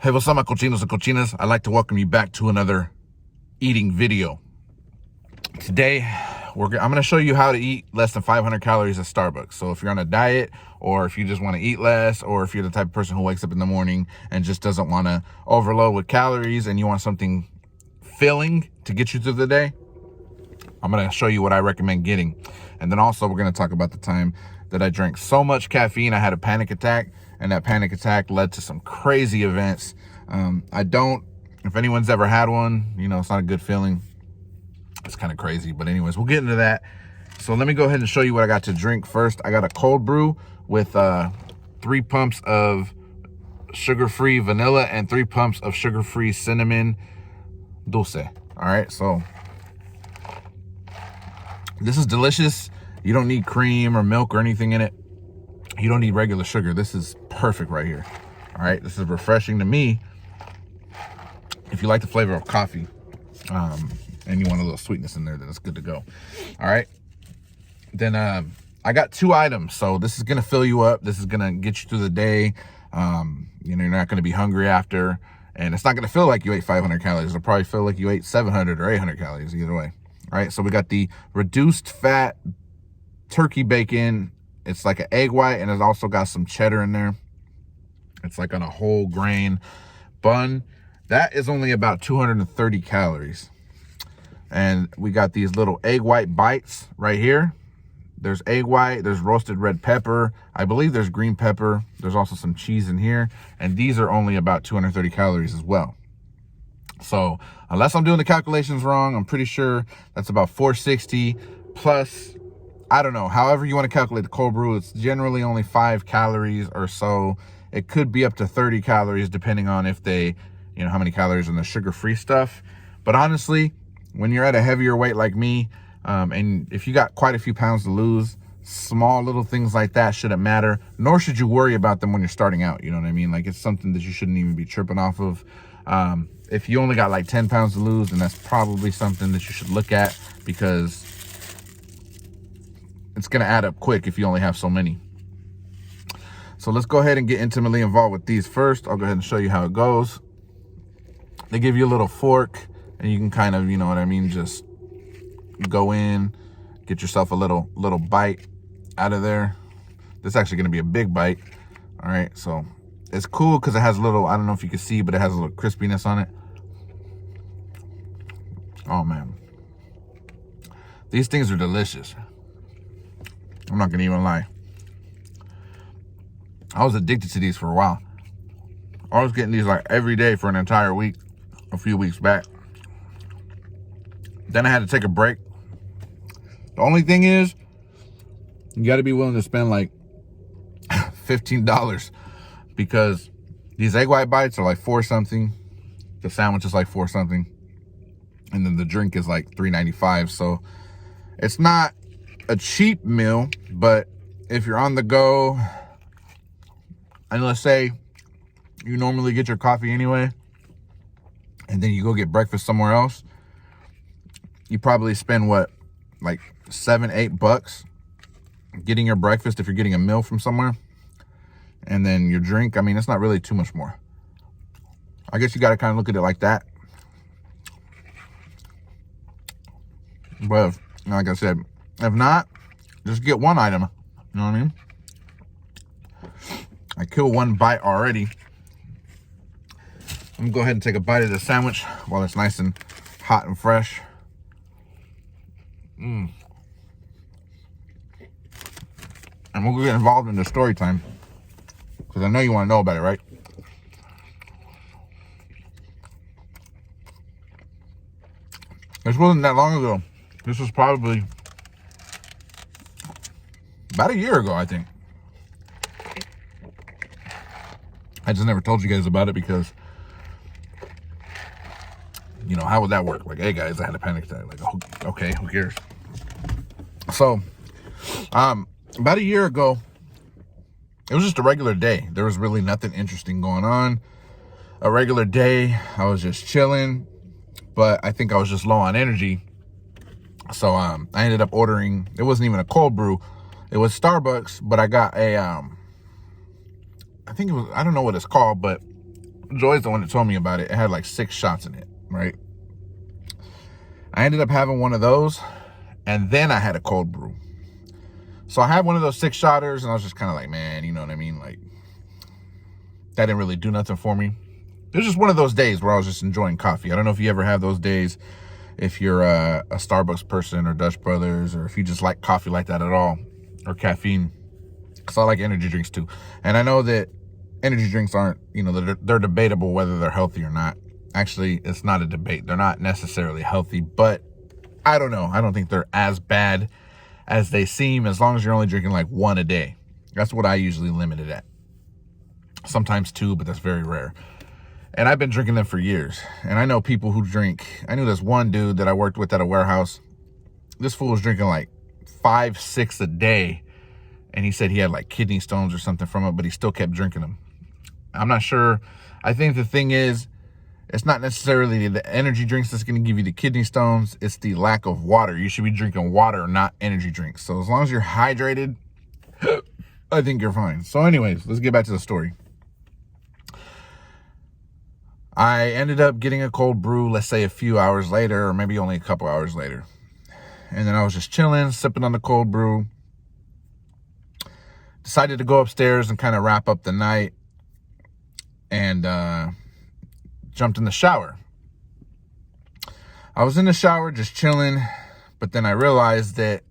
Hey, what's up, my cochinos and cochinas? I'd like to welcome you back to another eating video. Today, I'm going to show you how to eat less than 500 calories at Starbucks. So if you're on a diet, or if you just want to eat less, or if you're the type of person who wakes up in the morning and just doesn't want to overload with calories and you want something filling to get you through the day, I'm going to show you what I recommend getting. And then also we're going to talk about the time that I drank so much caffeine I had a panic attack, and that panic attack led to some crazy events. If anyone's ever had one, you know, it's not a good feeling. It's kind of crazy, but anyways, we'll get into that. So let me go ahead and show you what I got to drink first. I got a cold brew with 3 pumps of sugar-free vanilla and 3 pumps of sugar-free cinnamon dulce. All right, so this is delicious. You don't need cream or milk or anything in it. You don't need regular sugar. This is perfect right here. All right, this is refreshing to me. If you like the flavor of coffee, and you want a little sweetness in there, then it's good to go. All right. Then I got 2 items. So this is gonna fill you up. This is gonna get you through the day. You know, you're not gonna be hungry after, and it's not gonna feel like you ate 500 calories. It'll probably feel like you ate 700 or 800 calories, either way. All right, so we got the reduced fat turkey bacon. It's like an egg white, and it's also got some cheddar in there. It's like on a whole grain bun. That is only about 230 calories. And we got these little egg white bites right here. There's egg white, there's roasted red pepper. I believe there's green pepper. There's also some cheese in here. And these are only about 230 calories as well. So unless I'm doing the calculations wrong, I'm pretty sure that's about 460 plus, I don't know, however you want to calculate the cold brew. It's generally only 5 calories or so. It could be up to 30 calories depending on if they, you know, how many calories in the sugar-free stuff. But honestly, when you're at a heavier weight like me, and if you got quite a few pounds to lose, small little things like that shouldn't matter, nor should you worry about them when you're starting out. You know what I mean? Like, it's something that you shouldn't even be tripping off of. If you only got like 10 pounds to lose, then that's probably something that you should look at, because it's going to add up quick if you only have so many. So let's go ahead and get intimately involved with these first. I'll go ahead and show you how it goes. They give you a little fork, and you can kind of, you know what I mean, just go in, get yourself a little bite out of there. This is actually going to be a big bite. All right, so it's cool because it has a little, I don't know if you can see, but it has a little crispiness on it. Oh man, these things are delicious. I'm not gonna even lie. I was addicted to these for a while. I was getting these like every day for an entire week, a few weeks back. Then I had to take a break. The only thing is, you gotta be willing to spend like $15, because these egg white bites are like 4 something. The sandwich is like 4 something. And then the drink is like $3.95. So it's not a cheap meal, but if you're on the go, and let's say you normally get your coffee anyway, and then you go get breakfast somewhere else, you probably spend what, like $7-8 getting your breakfast if you're getting a meal from somewhere. And then your drink, I mean, it's not really too much more. I guess you got to kind of look at it like that. But like I said, if not, just get 1 item. You know what I mean? I killed 1 bite already. I'm gonna go ahead and take a bite of the sandwich while it's nice and hot and fresh. And we'll get involved in the story time, because I know you want to know about it, right? This wasn't that long ago. This was probably about a year ago, I think. I just never told you guys about it because, you know, how would that work? Like, hey guys, I had a panic attack. Like, okay, who cares? So, about a year ago, it was just a regular day. There was really nothing interesting going on. A regular day, I was just chilling, but I think I was just low on energy. So I ended up ordering, it wasn't even a cold brew. It was Starbucks, but I got a, I think it was, I don't know what it's called, but Joy's the one that told me about it. It had like 6 shots in it, right? I ended up having one of those, and then I had a cold brew. So I had one of those 6-shotters, and I was just kind of like, man, you know what I mean? Like, that didn't really do nothing for me. It was just one of those days where I was just enjoying coffee. I don't know if you ever have those days, if you're a Starbucks person or Dutch Brothers, or if you just like coffee like that at all, or caffeine, because I like energy drinks too. And I know that energy drinks aren't, you know, they're debatable whether they're healthy or not. Actually, it's not a debate. They're not necessarily healthy, but I don't know. I don't think they're as bad as they seem, as long as you're only drinking like 1 a day. That's what I usually limit it at. Sometimes 2, but that's very rare. And I've been drinking them for years. And I know people who drink. I knew this one dude that I worked with at a warehouse. This fool was drinking like 5, 6 a day. And he said he had like kidney stones or something from it, but he still kept drinking them. I'm not sure. I think the thing is, it's not necessarily the energy drinks that's going to give you the kidney stones. It's the lack of water. You should be drinking water, not energy drinks. So as long as you're hydrated, I think you're fine. So anyways, let's get back to the story. I ended up getting a cold brew, let's say a few hours later, or maybe only a couple hours later. And then I was just chilling, sipping on the cold brew. Decided to go upstairs and kind of wrap up the night. And jumped in the shower. I was in the shower just chilling, but then I realized that,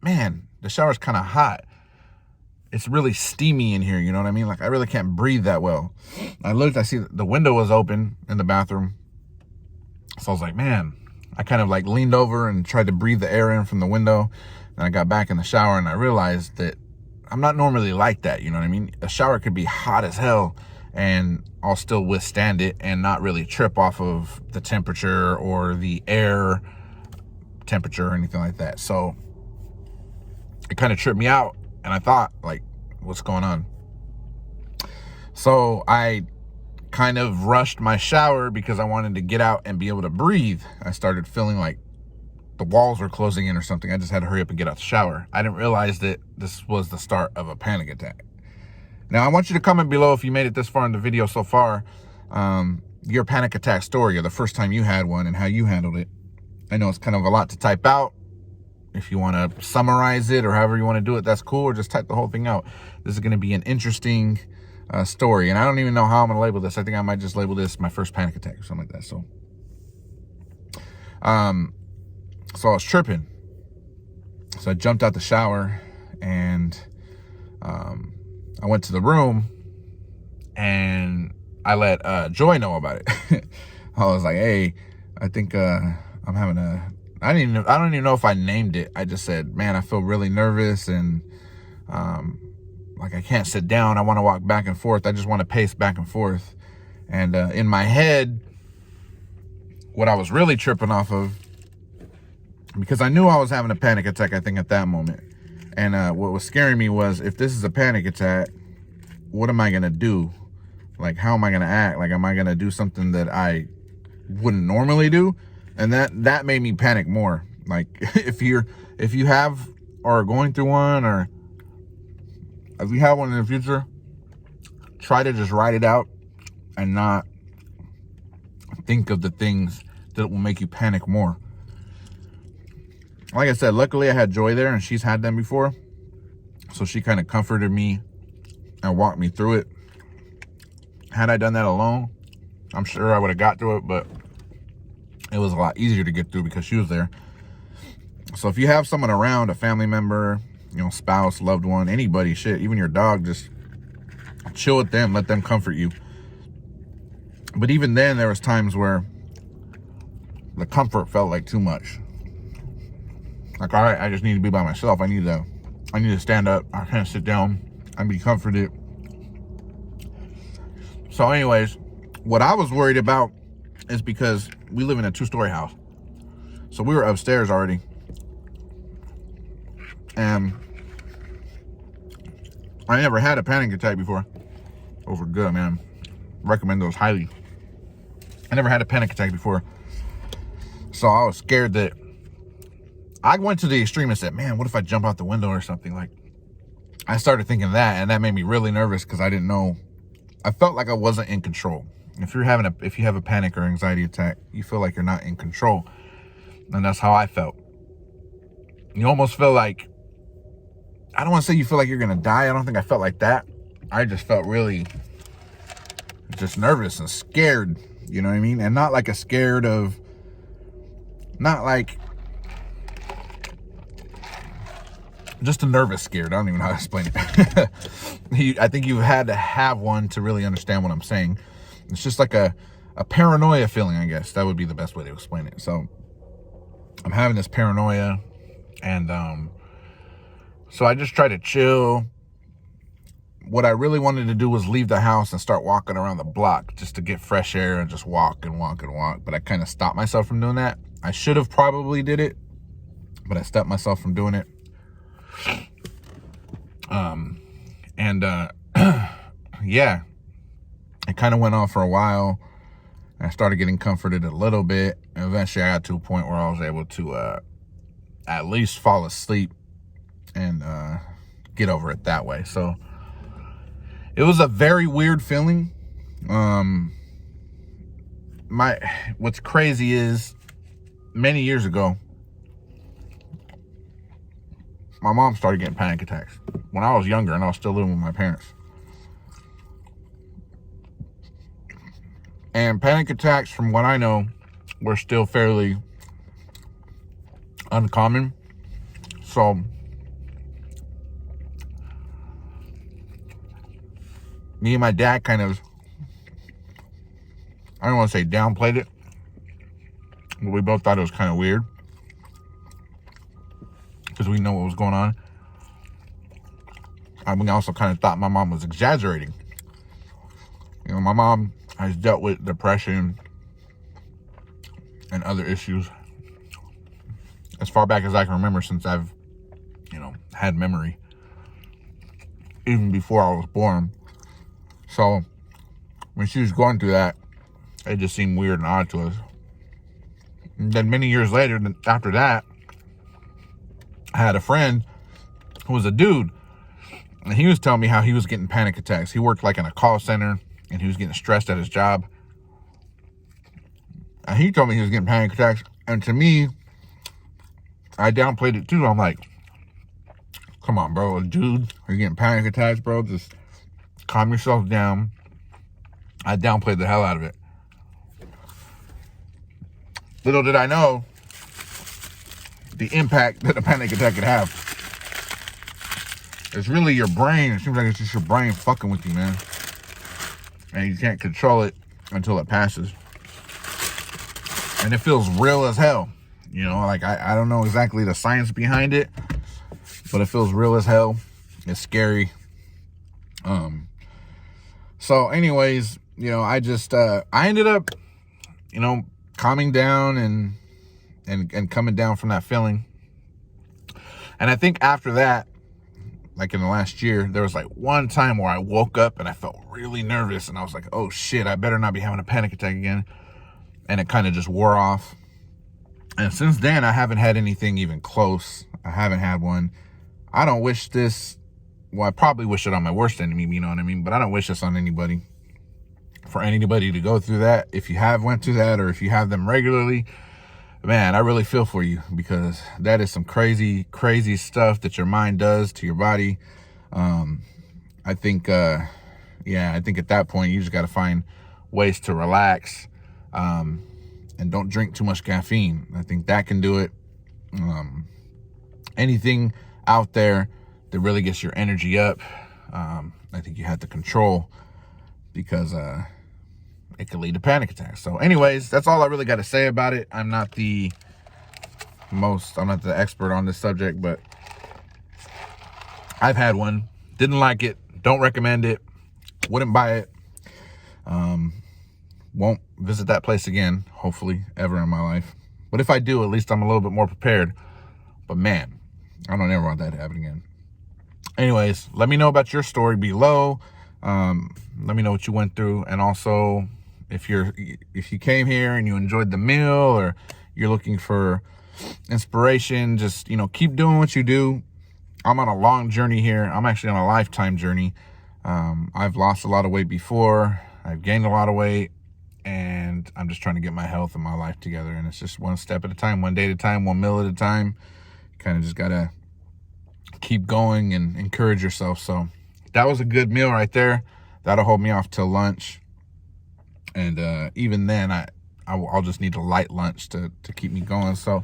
man, the shower's kind of hot. It's really steamy in here, you know what I mean? Like, I really can't breathe that well. I looked, I see the window was open in the bathroom. So I was like, man, I kind of like leaned over and tried to breathe the air in from the window. And I got back in the shower and I realized that I'm not normally like that, you know what I mean? A shower could be hot as hell and I'll still withstand it and not really trip off of the temperature or the air temperature or anything like that. So it kind of tripped me out. And I thought, like, what's going on? So I kind of rushed my shower because I wanted to get out and be able to breathe. I started feeling like the walls were closing in or something. I just had to hurry up and get out the shower. I didn't realize that this was the start of a panic attack. Now, I want you to comment below if you made it this far in the video so far, your panic attack story or the first time you had one and how you handled it. I know it's kind of a lot to type out. If you want to summarize it or however you want to do it, that's cool. Or just type the whole thing out. This is going to be an interesting story. And I don't even know how I'm going to label this. I think I might just label this my first panic attack or something like that. So I was tripping. So I jumped out the shower and I went to the room and I let Joy know about it. I was like, hey, I think I'm having I don't even know if I named it. I just said, man, I feel really nervous and like I can't sit down. I want to walk back and forth. I just want to pace back and forth. And in my head, what I was really tripping off of, because I knew I was having a panic attack, I think, at that moment. And what was scaring me was, if this is a panic attack, what am I going to do? Like, how am I going to act? Like, am I going to do something that I wouldn't normally do? And that made me panic more. Like, if you have or are going through one, or if you have one in the future, try to just write it out and not think of the things that will make you panic more. Like I said, luckily I had Joy there and she's had them before. So she kind of comforted me and walked me through it. Had I done that alone, I'm sure I would have got through it, but it was a lot easier to get through because she was there. So if you have someone around, a family member, you know, spouse, loved one, anybody, shit, even your dog, just chill with them, let them comfort you. But even then, there was times where the comfort felt like too much. Like, all right, I just need to be by myself. I need to stand up. I can't sit down and be comforted. So anyways, what I was worried about is because we live in a 2-story house. So we were upstairs already. And I never had a panic attack before. Those were good, man. Recommend those highly. I never had a panic attack before. So I was scared that I went to the extreme and said, man, what if I jump out the window or something? Like, I started thinking that, and that made me really nervous because I didn't know. I felt like I wasn't in control. if you have a panic or anxiety attack, you feel like you're not in control. And that's how I felt. You almost feel like, I don't want to say you feel like you're going to die. I don't think I felt like that. I just felt really just nervous and scared, you know what I mean? And not like a scared of, not like, just a nervous scared. I don't even know how to explain it. I think you had to have one to really understand what I'm saying. It's just like a paranoia feeling, I guess. That would be the best way to explain it. So I'm having this paranoia, and so I just try to chill. What I really wanted to do was leave the house and start walking around the block just to get fresh air and just walk and walk and walk. But I kind of stopped myself from doing that. I should have probably did it, but I stopped myself from doing it. Yeah, it kind of went on for a while. I started getting comforted a little bit. And eventually I got to a point where I was able to at least fall asleep and get over it that way. So it was a very weird feeling. What's crazy is many years ago, my mom started getting panic attacks when I was younger and I was still living with my parents. And panic attacks, from what I know, were still fairly uncommon. So me and my dad kind of, I don't want to say downplayed it, but we both thought it was kind of weird because we know what was going on. And we also kind of thought my mom was exaggerating. You know, my mom has dealt with depression and other issues as far back as I can remember, since I've, had memory, even before I was born. So when she was going through that, it just seemed weird and odd to us. And then many years later, after that, I had a friend who was a dude, and he was telling me how he was getting panic attacks. He worked like in a call center, and he was getting stressed at his job. And he told me he was getting panic attacks. And to me, I downplayed it too. I'm like, come on, bro, dude, you're getting panic attacks, bro. Just calm yourself down. I downplayed the hell out of it. Little did I know the impact that a panic attack could have. It's really your brain. It seems like it's just your brain fucking with you, man. And you can't control it until it passes. And it feels real as hell. Like I don't know exactly the science behind it, but it feels real as hell. It's scary. So anyways, I just, I ended up, calming down and coming down from that feeling. And I think after that, like in the last year, there was like one time where I woke up and I felt really nervous and I was like, oh shit, I better not be having a panic attack again. And it kind of just wore off. And since then, I haven't had anything even close. I haven't had one. I don't wish this, well, I probably wish it on my worst enemy, you know what I mean? But I don't wish this on anybody. For anybody to go through that, if you have went through that or if you have them regularly, man, I really feel for you, because that is some crazy, crazy stuff that your mind does to your body. I think at that point, you just got to find ways to relax, and don't drink too much caffeine. I think that can do it. Anything out there that really gets your energy up, I think you have to control, because it could lead to panic attacks. So anyways, that's all I really got to say about it. I'm not the expert on this subject, but I've had one. Didn't like it. Don't recommend it. Wouldn't buy it. Won't visit that place again, hopefully, ever in my life. But if I do, at least I'm a little bit more prepared. But man, I don't ever want that to happen again. Anyways, let me know about your story below. Let me know what you went through. And also, if you came here and you enjoyed the meal, or you're looking for inspiration, just, keep doing what you do. I'm on a long journey here. I'm actually on a lifetime journey. I've lost a lot of weight before. I've gained a lot of weight. and I'm just trying to get my health and my life together. And it's just one step at a time, one day at a time, one meal at a time. Kind of just gotta keep going and encourage yourself. So that was a good meal right there. That'll hold me off till lunch. And even then, I'll just need a light lunch to keep me going. So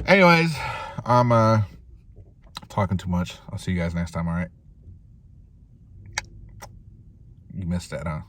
anyways, I'm talking too much. I'll see you guys next time, all right? You missed that, huh?